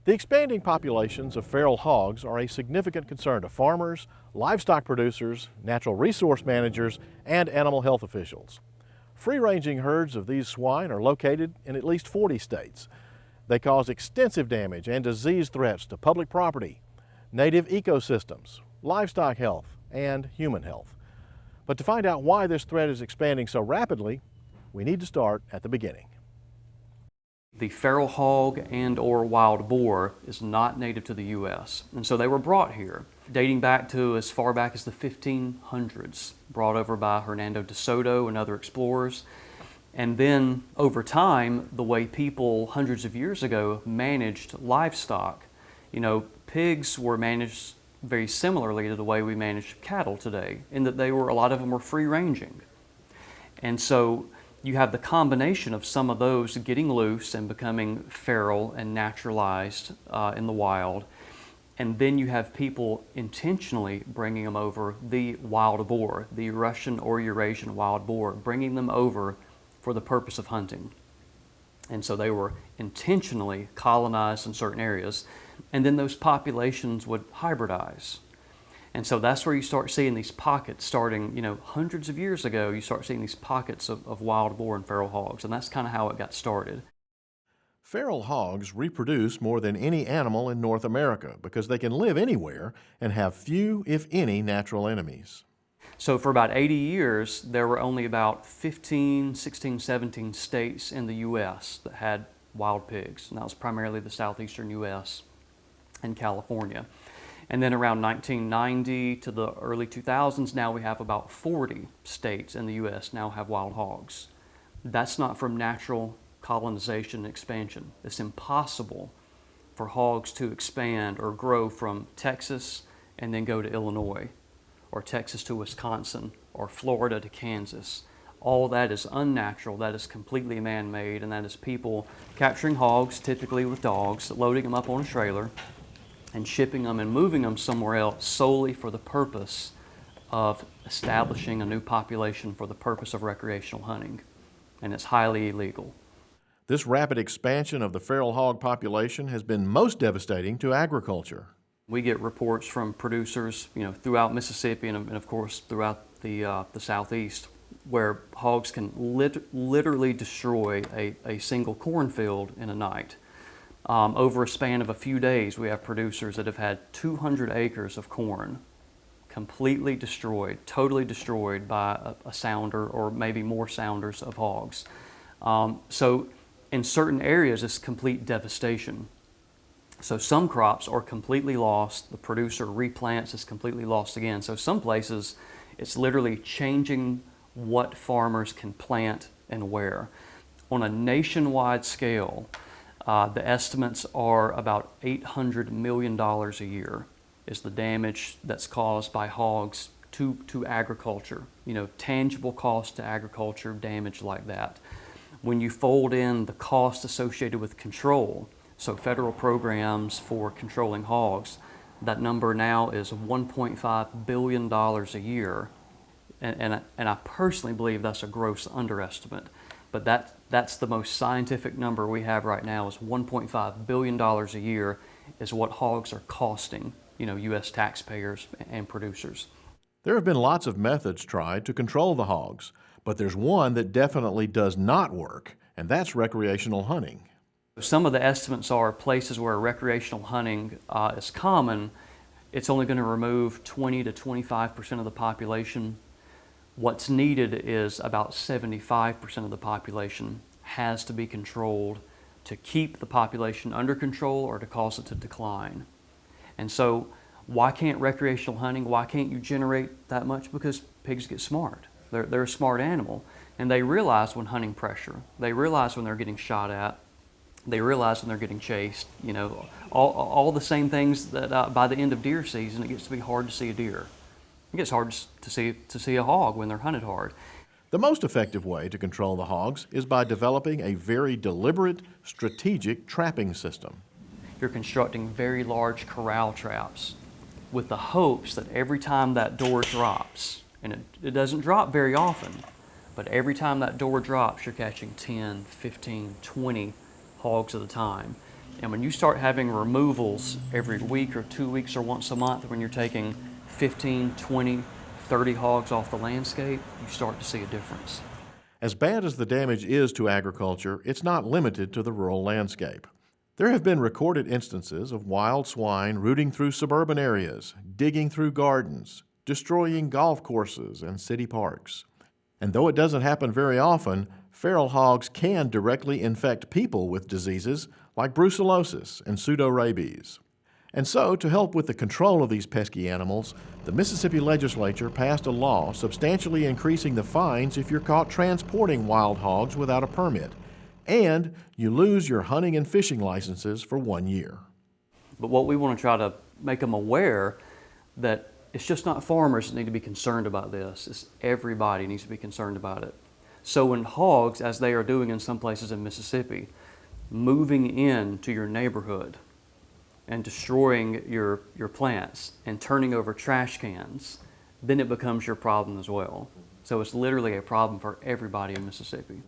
The expanding populations of feral hogs are a significant concern to farmers, livestock producers, natural resource managers, and animal health officials. Free-ranging herds of these swine are located in at least 40 states. They cause extensive damage and disease threats to public property, native ecosystems, livestock health, and human health. But to find out why this threat is expanding so rapidly, we need to start at the beginning. The feral hog and/or wild boar is not native to the U.S., and so they were brought here, dating back to as far back as the 1500s, brought over by Hernando de Soto and other explorers. And then over time, the way people hundreds of years ago managed livestock, pigs were managed very similarly to the way we manage cattle today, in that a lot of them were free-ranging. And so you have the combination of some of those getting loose and becoming feral and naturalized in the wild, and then you have people intentionally bringing them over, the wild boar, the Russian or Eurasian wild boar, bringing them over for the purpose of hunting. And so they were intentionally colonized in certain areas, and then those populations would hybridize. And so that's where you start seeing these pockets starting, hundreds of years ago, you start seeing these pockets of wild boar and feral hogs, and that's kind of how it got started. Feral hogs reproduce more than any animal in North America because they can live anywhere and have few, if any, natural enemies. So for about 80 years, there were only about 15, 16, 17 states in the U.S. that had wild pigs, and that was primarily the southeastern U.S. and California. And then around 1990 to the early 2000s, now we have about 40 states in the U.S. now have wild hogs. That's not from natural colonization and expansion. It's impossible for hogs to expand or grow from Texas and then go to Illinois, or Texas to Wisconsin, or Florida to Kansas. All that is unnatural, that is completely man-made, and that is people capturing hogs, typically with dogs, loading them up on a trailer, and shipping them and moving them somewhere else solely for the purpose of establishing a new population for the purpose of recreational hunting. And it's highly illegal. This rapid expansion of the feral hog population has been most devastating to agriculture. We get reports from producers, throughout Mississippi and of course throughout the Southeast, where hogs can literally destroy a single cornfield in a night. Over a span of a few days, we have producers that have had 200 acres of corn completely destroyed, totally destroyed by a sounder or maybe more sounders of hogs. So in certain areas, it's complete devastation. So some crops are completely lost. The producer replants, it's completely lost again. So some places, it's literally changing what farmers can plant and where. On a nationwide scale, the estimates are about $800 million a year is the damage that's caused by hogs to agriculture. Tangible cost to agriculture, damage like that. When you fold in the cost associated with control, so federal programs for controlling hogs, that number now is $1.5 billion a year. And I personally believe that's a gross underestimate. But that's the most scientific number we have right now, is $1.5 billion a year is what hogs are costing, U.S. taxpayers and producers. There have been lots of methods tried to control the hogs, but there's one that definitely does not work, and that's recreational hunting. Some of the estimates are places where recreational hunting is common, it's only going to remove 20 to 25% of the population. What's needed is about 75% of the population has to be controlled to keep the population under control or to cause it to decline. And so why can't recreational hunting, why can't you generate that much? Because pigs get smart. They're a smart animal, and they realize when hunting pressure. They realize when they're getting shot at. They realize when they're getting chased. All the same things that by the end of deer season, it gets to be hard to see a deer. It gets hard to see a hog when they're hunted hard. The most effective way to control the hogs is by developing a very deliberate, strategic trapping system. You're constructing very large corral traps with the hopes that every time that door drops, and it doesn't drop very often, but every time that door drops, you're catching 10, 15, 20 hogs at a time. And when you start having removals every week or 2 weeks or once a month, when you're taking 15, 20, 30 hogs off the landscape, you start to see a difference. As bad as the damage is to agriculture, it's not limited to the rural landscape. There have been recorded instances of wild swine rooting through suburban areas, digging through gardens, destroying golf courses and city parks. And though it doesn't happen very often, feral hogs can directly infect people with diseases like brucellosis and pseudorabies. And so, to help with the control of these pesky animals, the Mississippi legislature passed a law substantially increasing the fines if you're caught transporting wild hogs without a permit, and you lose your hunting and fishing licenses for 1 year. But what we want to try to make them aware that it's just not farmers that need to be concerned about this, it's everybody needs to be concerned about it. So when hogs, as they are doing in some places in Mississippi, moving into your neighborhood and destroying your plants and turning over trash cans, then it becomes your problem as well. So it's literally a problem for everybody in Mississippi.